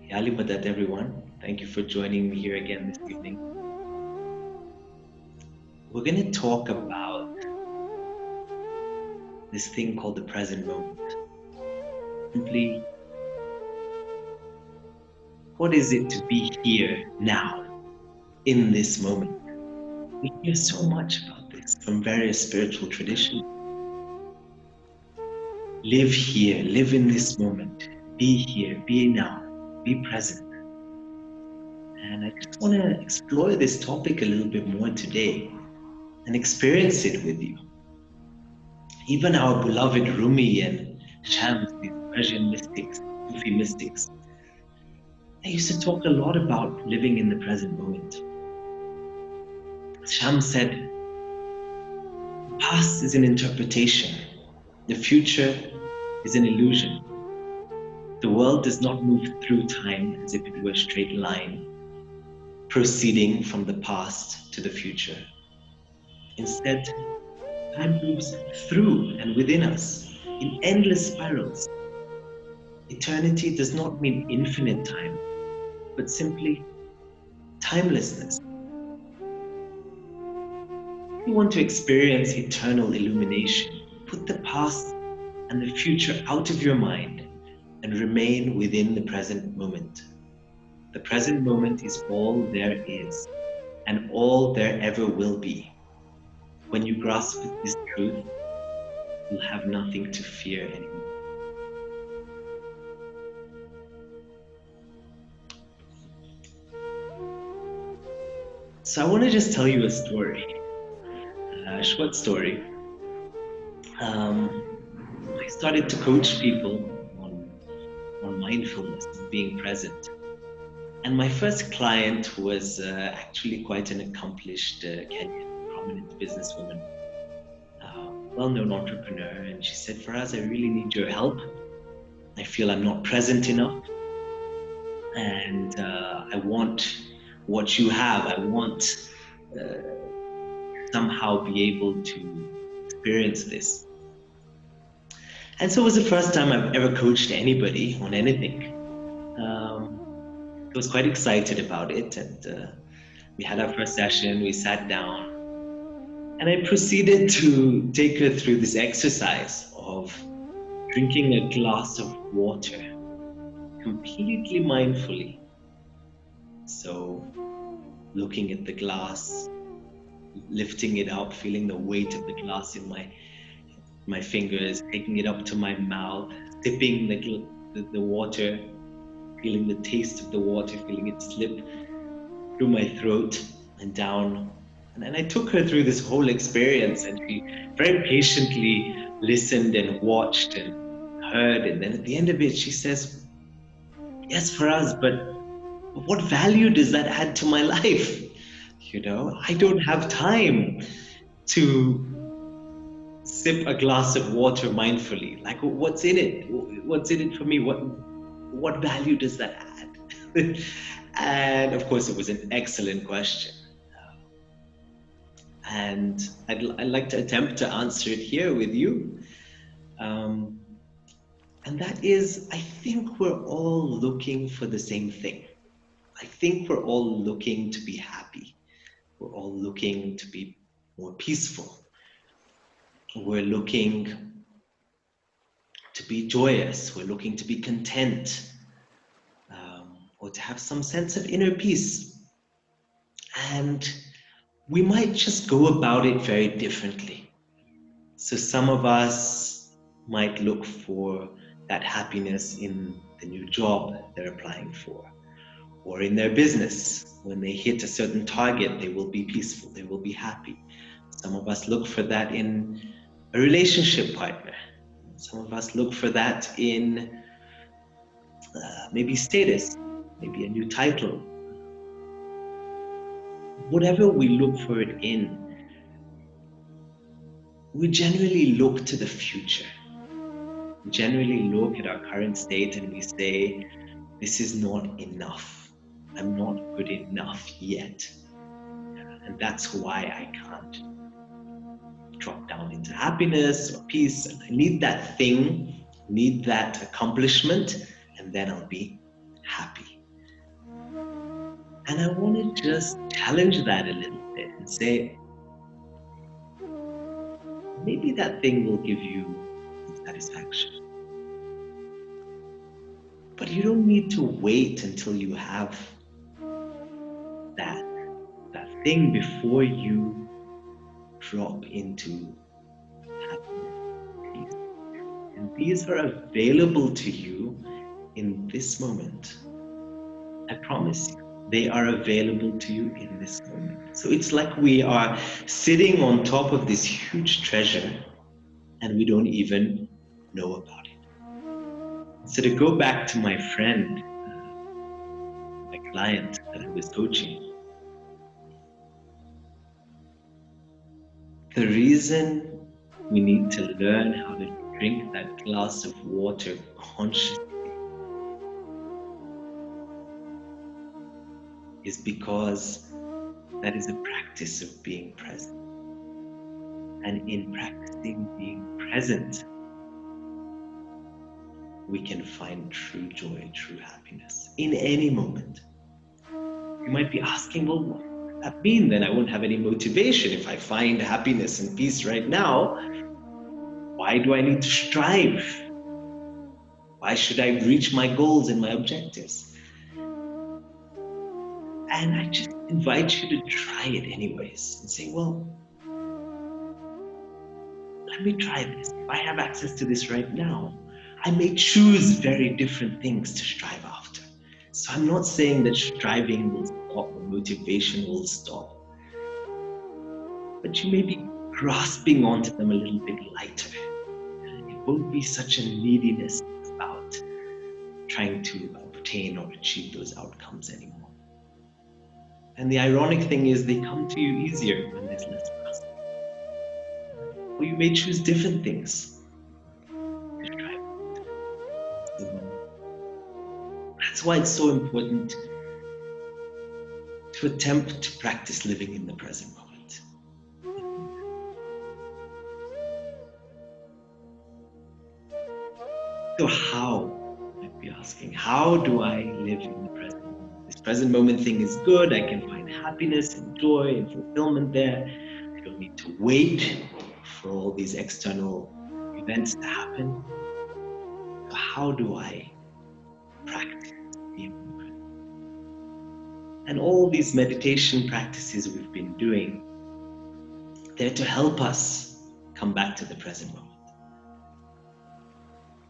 Yali Madat, everyone. Thank you for joining me here again this evening. We're going to talk about this thing called the present moment. Simply, what is it to be here now, in this moment? We hear so much about this from various spiritual traditions. Live here, live in this moment, be here, be now, be present. And I just want to explore this topic a little bit more today and experience it with you. Even our beloved Rumi and Shams, these Persian mystics, Sufi mystics, they used to talk a lot about living in the present moment. Shams said, the past is an interpretation, the future is an illusion. The world does not move through time as if it were a straight line, proceeding from the past to the future. Instead, time moves through and within us in endless spirals. Eternity does not mean infinite time, but simply timelessness. If you want to experience eternal illumination, put the past and the future out of your mind and remain within the present moment. The present moment is all there is and all there ever will be. When you grasp this truth, you'll have nothing to fear anymore. So I want to just tell you a story, a short story. I started to coach people on mindfulness, on being present. And my first client was actually quite an accomplished Kenyan prominent businesswoman, well-known entrepreneur. And she said, Faraz, I really need your help. I feel I'm not present enough. And I want what you have. I want somehow be able to experience this. And so it was the first time I've ever coached anybody on anything. I was quite excited about it, and we had our first session, we sat down, and I proceeded to take her through this exercise of drinking a glass of water completely mindfully. So looking at the glass, lifting it up, feeling the weight of the glass in my fingers, taking it up to my mouth, sipping the water, feeling the taste of the water, feeling it slip through my throat and down. And then I took her through this whole experience, and she very patiently listened and watched and heard. And then at the end of it, she says, yes, Faraz, but what value does that add to my life? You know, I don't have time to sip a glass of water mindfully. Like, what's in it? What's in it for me? What value does that add? And of course, it was an excellent question. And I'd like to attempt to answer it here with you. And that is, I think we're all looking for the same thing. I think we're all looking to be happy. We're all looking to be more peaceful. We're looking to be joyous. We're looking to be content, or to have some sense of inner peace. And we might just go about it very differently. So some of us might look for that happiness in the new job they're applying for, or in their business. When they hit a certain target, they will be peaceful, they will be happy. Some of us look for that in a relationship partner. Some of us look for that in maybe status, maybe a new title. Whatever we look for it in, we generally look to the future. We generally look at our current state and we say, this is not enough. I'm not good enough yet. And that's why I can't drop down into happiness or peace. And I need that thing, need that accomplishment, and then I'll be happy. And I want to just challenge that a little bit and say, maybe that thing will give you satisfaction. But you don't need to wait until you have that thing before you drop into happiness, peace. And these are available to you in this moment. I promise you, they are available to you in this moment. So it's like we are sitting on top of this huge treasure and we don't even know about it. So to go back to my friend, my client that I was coaching, the reason we need to learn how to drink that glass of water consciously is because that is a practice of being present. And in practicing being present, we can find true joy, true happiness in any moment. You might be asking, well, what does that mean? Then I won't have any motivation. If I find happiness and peace right now, why do I need to strive? Why should I reach my goals and my objectives? And I just invite you to try it anyways and say, well, let me try this. If I have access to this right now, I may choose very different things to strive after. So I'm not saying that striving will stop or motivation will stop, but you may be grasping onto them a little bit lighter. It won't be such a neediness about trying to obtain or achieve those outcomes anymore. And the ironic thing is they come to you easier when there's less grasping. Or you may choose different things to strive after. That's why it's so important to attempt to practice living in the present moment. So how, you might be asking, how do I live in the present moment? This present moment thing is good. I can find happiness and joy and fulfillment there. I don't need to wait for all these external events to happen. So how do I practice being in the present? And all these meditation practices we've been doing, they're to help us come back to the present moment.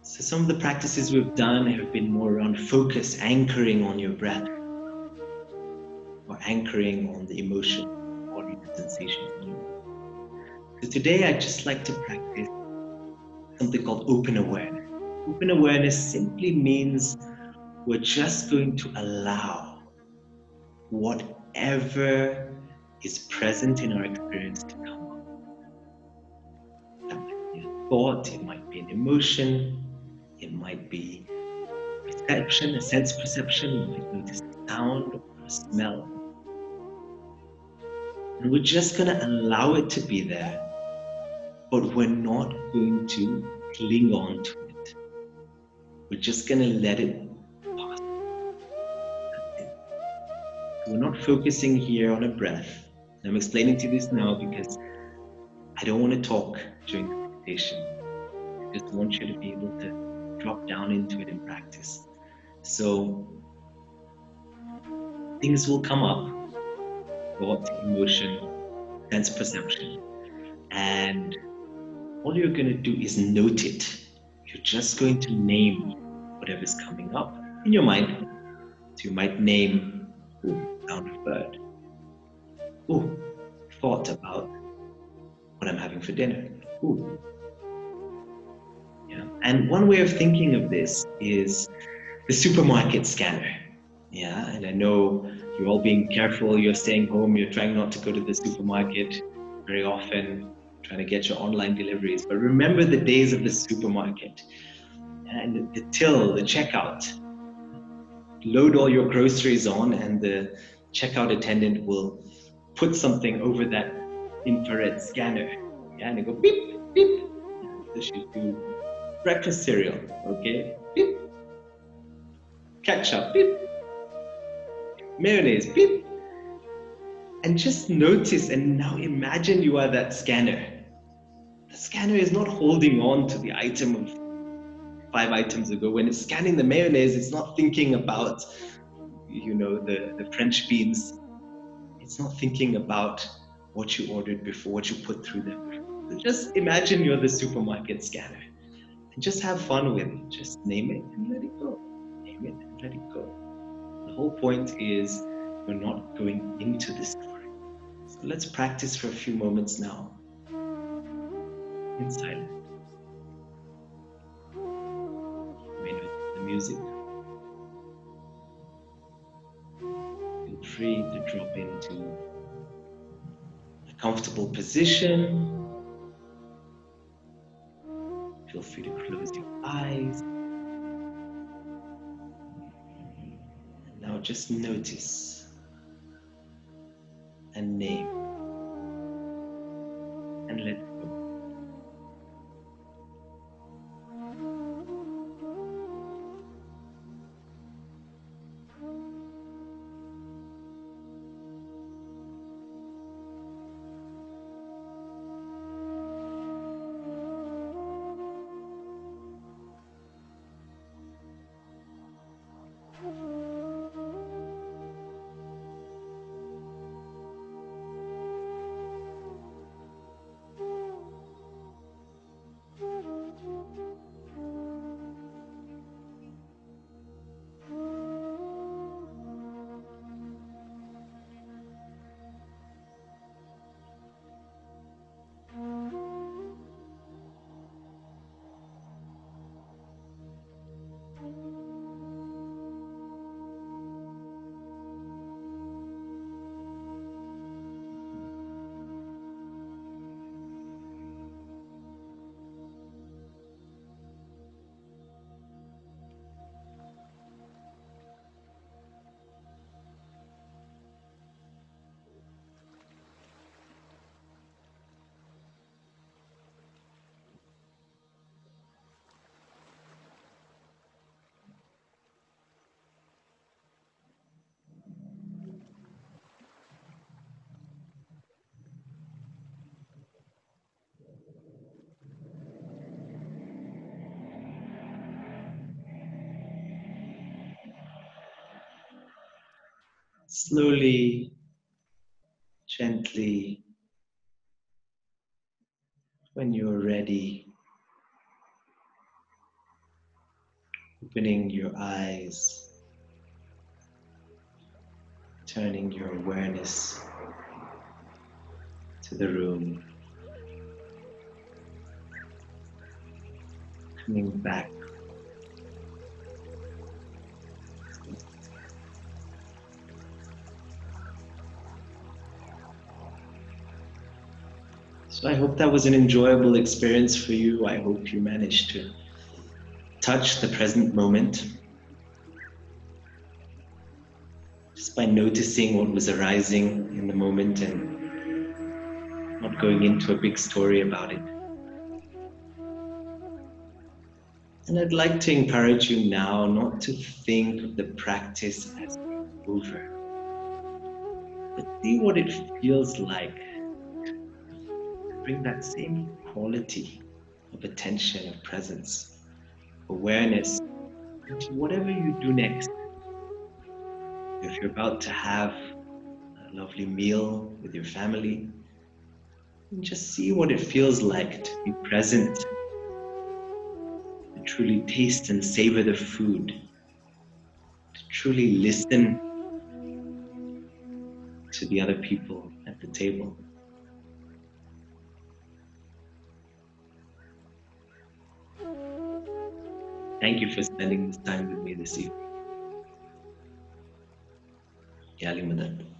So some of the practices we've done have been more around focus, anchoring on your breath, or anchoring on the emotion, body, the sensations in you. So today I'd just like to practice something called open awareness. Open awareness simply means we're just going to allow whatever is present in our experience to come up. That might be a thought, it might be an emotion, it might be perception, a sense perception, you might notice a sound or a smell. And we're just going to allow it to be there, but we're not going to cling on to it. We're just going to let it pass. That's it. So we're not focusing here on a breath. And I'm explaining to you this now because I don't want to talk during the meditation. I just want you to be able to drop down into it and practice. So things will come up, thought, emotion, sense perception, and all you're going to do is note it. You're just going to name whatever's coming up in your mind. So you might name, sound of bird. Thought about what I'm having for dinner. Yeah. And one way of thinking of this is the supermarket scanner. Yeah, and I know you're all being careful, you're staying home, you're trying not to go to the supermarket very often, trying to get your online deliveries. But remember the days of the supermarket and the till, the checkout. Load all your groceries on and the checkout attendant will put something over that infrared scanner. Yeah, and it go beep, beep. So she do breakfast cereal, okay? Beep. ketchup, beep, mayonnaise, beep. And just notice, and now imagine you are that scanner. The scanner is not holding on to the item of 5 items ago. When it's scanning the mayonnaise, it's not thinking about, the French beans. It's not thinking about what you ordered before, what you put through them. So just imagine you're the supermarket scanner and just have fun with it. Just name it and let it go. Name it and let it go. The whole point is you're not going into the story. So let's practice for a few moments now in silence. You may notice the music. Feel free to drop into a comfortable position. Feel free to close your eyes. And now just notice and name and let go. Slowly, gently, when you're ready, opening your eyes, turning your awareness to the room, coming back. So I hope that was an enjoyable experience for you. I hope you managed to touch the present moment just by noticing what was arising in the moment and not going into a big story about it. And I'd like to encourage you now not to think of the practice as over, but see what it feels like to bring that same quality of attention, of presence, awareness into whatever you do next. If you're about to have a lovely meal with your family, and just see what it feels like to be present, to truly taste and savor the food, to truly listen to the other people at the table. Thank you for spending this time with me this evening. Yali Madan.